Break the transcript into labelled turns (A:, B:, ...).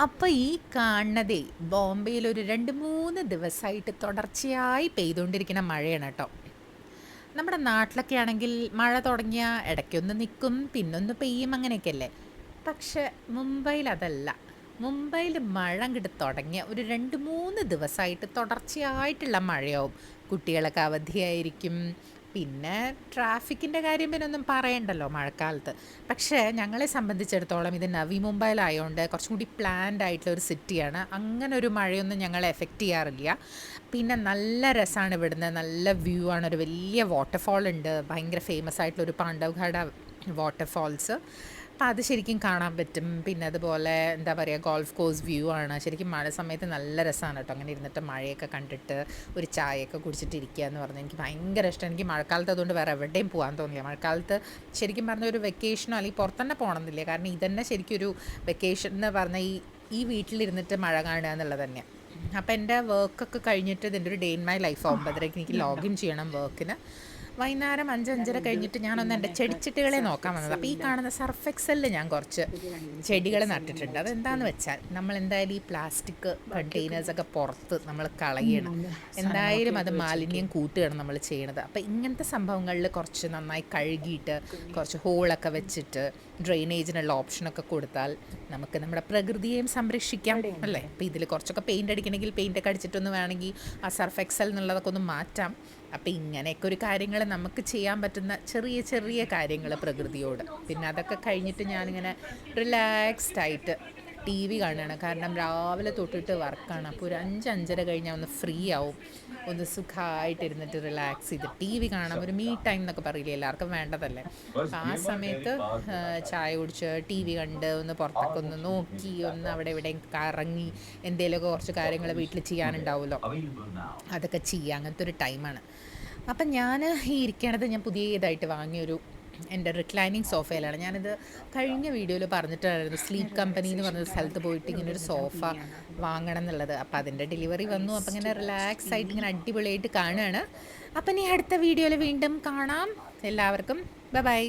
A: അപ്പോൾ ഈ കാണുന്നതേ ബോംബെയിൽ ഒരു 2-3 ദിവസമായിട്ട് തുടർച്ചയായി പെയ്തുകൊണ്ടിരിക്കുന്ന മഴയാണ് കേട്ടോ. നമ്മുടെ നാട്ടിലൊക്കെ ആണെങ്കിൽ മഴ തുടങ്ങിയ ഇടയ്ക്കൊന്ന് നിൽക്കും, പിന്നൊന്ന് പെയ്യും, അങ്ങനെയൊക്കെയല്ലേ. പക്ഷെ മുംബൈയിൽ അതല്ല. മുംബൈയിൽ മഴ അങ്ങോട്ട് തുടങ്ങിയ ഒരു 2-3 ദിവസമായിട്ട് തുടർച്ചയായിട്ടുള്ള മഴയാവും. കുട്ടികളൊക്കെ അവധിയായിരിക്കും. പിന്നെ ട്രാഫിക്കിൻ്റെ കാര്യം പിന്നെ ഒന്നും പറയണ്ടല്ലോ മഴക്കാലത്ത്. പക്ഷേ ഞങ്ങളെ സംബന്ധിച്ചിടത്തോളം ഇത് നവി മുംബൈയിലായതുകൊണ്ട് കുറച്ചും കൂടി പ്ലാൻഡ് ആയിട്ടുള്ള ഒരു സിറ്റിയാണ്. അങ്ങനെ ഒരു മഴയൊന്നും ഞങ്ങളെ എഫക്റ്റ് ചെയ്യാറില്ല. പിന്നെ നല്ല രസമാണ് ഇവിടുന്ന്, നല്ല വ്യൂ ആണ്. ഒരു വലിയ വാട്ടർഫാൾ ഉണ്ട്, ഭയങ്കര ഫേമസ് ആയിട്ടുള്ളൊരു പാണ്ഡവ്ഘാട വാട്ടർഫാൾസ്. അപ്പം അത് ശരിക്കും കാണാൻ പറ്റും. പിന്നെ അതുപോലെ എന്താ പറയുക, ഗോൾഫ് കോഴ്സ് വ്യൂ ആണ്. ശരിക്കും മഴ സമയത്ത് നല്ല രസമാണ് കേട്ടോ. അങ്ങനെ ഇരുന്നിട്ട് മഴയൊക്കെ കണ്ടിട്ട് ഒരു ചായയൊക്കെ കുടിച്ചിട്ട് ഇരിക്കുക എന്ന് പറഞ്ഞാൽ എനിക്ക് ഭയങ്കര ഇഷ്ടം. എനിക്ക് മഴക്കാലത്ത് അതുകൊണ്ട് വേറെ എവിടെയും പോകാൻ തോന്നില്ല. മഴക്കാലത്ത് ശരിക്കും പറഞ്ഞ ഒരു വെക്കേഷനോ അല്ലെങ്കിൽ പുറത്തന്നെ പോകണമെന്നില്ല. കാരണം ഇതന്നെ ശരിക്കും ഒരു വെക്കേഷൻ എന്ന് പറഞ്ഞാൽ ഈ വീട്ടിലിരുന്നിട്ട് മഴ കാണുക എന്നുള്ളത് തന്നെയാണ്. അപ്പോൾ എൻ്റെ വർക്കൊക്കെ കഴിഞ്ഞിട്ട് ഇതിൻ്റെ ഒരു ഡേ ഇൻ മൈ ലൈഫ് 9:30 എനിക്ക് ലോഗിൻ ചെയ്യണം വർക്കിന്. വൈകുന്നേരം 5-5:30 കഴിഞ്ഞിട്ട് ഞാനൊന്ന് എൻ്റെ ചെടിച്ചട്ടികളെ നോക്കാൻ വന്നത്. അപ്പോൾ ഈ കാണുന്ന സർഫ് എക്സലിൽ ഞാൻ കുറച്ച് ചെടികൾ നട്ടിട്ടുണ്ട്. അതെന്താണെന്ന് വെച്ചാൽ നമ്മൾ എന്തായാലും ഈ പ്ലാസ്റ്റിക് കണ്ടെയ്നേഴ്സൊക്കെ പുറത്ത് നമ്മൾ കളയണം. എന്തായാലും അത് മാലിന്യം കൂട്ടുകയാണ് നമ്മൾ ചെയ്യണത്. അപ്പോൾ ഇങ്ങനത്തെ സംഭവങ്ങളിൽ കുറച്ച് നന്നായി കഴുകിയിട്ട് കുറച്ച് ഹോളൊക്കെ വെച്ചിട്ട് ഡ്രെയിനേജിനുള്ള ഓപ്ഷനൊക്കെ കൊടുത്താൽ നമുക്ക് നമ്മുടെ പ്രകൃതിയെയും സംരക്ഷിക്കാം അല്ലേ. അപ്പോൾ ഇതിൽ കുറച്ചൊക്കെ പെയിൻ്റ് അടിക്കണമെങ്കിൽ പെയിൻ്റൊക്കെ അടിച്ചിട്ടൊന്ന് വേണമെങ്കിൽ ആ സർഫ് എക്സൽ എന്നുള്ളതൊക്കെ ഒന്ന് മാറ്റാം. അപ്പോൾ ഇങ്ങനെയൊക്കെ ഒരു കാര്യങ്ങൾ നമുക്ക് ചെയ്യാൻ പറ്റുന്ന ചെറിയ ചെറിയ കാര്യങ്ങൾ പ്രകൃതിയോട്. പിന്നെ അതൊക്കെ കഴിഞ്ഞിട്ട് ഞാനിങ്ങനെ റിലാക്സ്ഡ് ആയിട്ട് ടി വി കാണുകയാണ്. കാരണം രാവിലെ തൊട്ടിട്ട് വർക്കാണ്. അപ്പോൾ ഒരു 5-5:30 കഴിഞ്ഞാൽ ഒന്ന് ഫ്രീ ആവും. ഒന്ന് സുഖമായിട്ടിരുന്നിട്ട് റിലാക്സ് ചെയ്ത് ടി വി കാണാം. ഒരു മീ ടൈം എന്നൊക്കെ പറയില്ലേ, എല്ലാവർക്കും വേണ്ടതല്ലേ. അപ്പം ആ സമയത്ത് ചായ കുടിച്ച് ടി വി കണ്ട് ഒന്ന് പുറത്തൊക്കെ ഒന്ന് നോക്കി, ഒന്ന് അവിടെ ഇവിടെ കറങ്ങി എന്തെങ്കിലുമൊക്കെ കുറച്ച് കാര്യങ്ങൾ വീട്ടിൽ ചെയ്യാനുണ്ടാവുമല്ലോ, അതൊക്കെ ചെയ്യുക. അങ്ങനത്തെ ഒരു ടൈമാണ്. അപ്പം ഞാൻ ഈ ഇരിക്കണത് ഞാൻ പുതിയതായിട്ട് വാങ്ങിയൊരു എൻ്റെ റിക്ലൈനിങ് സോഫയിലാണ്. ഞാനിത് കഴിഞ്ഞ വീഡിയോയിൽ പറഞ്ഞിട്ടായിരുന്നു സ്ലീപ്പ് കമ്പനി എന്ന് പറഞ്ഞ സ്ഥലത്ത് പോയിട്ട് ഇങ്ങനെ ഒരു സോഫ വാങ്ങണം എന്നുള്ളത്. അപ്പോൾ അതിൻ്റെ ഡെലിവറി വന്നു. അപ്പോൾ ഇങ്ങനെ റിലാക്സ് ആയിട്ട് ഇങ്ങനെ അടിപൊളിയായിട്ട് കാണുകയാണ്. അപ്പം ഇനി അടുത്ത വീഡിയോയിൽ വീണ്ടും കാണാം. എല്ലാവർക്കും ബൈ ബൈ.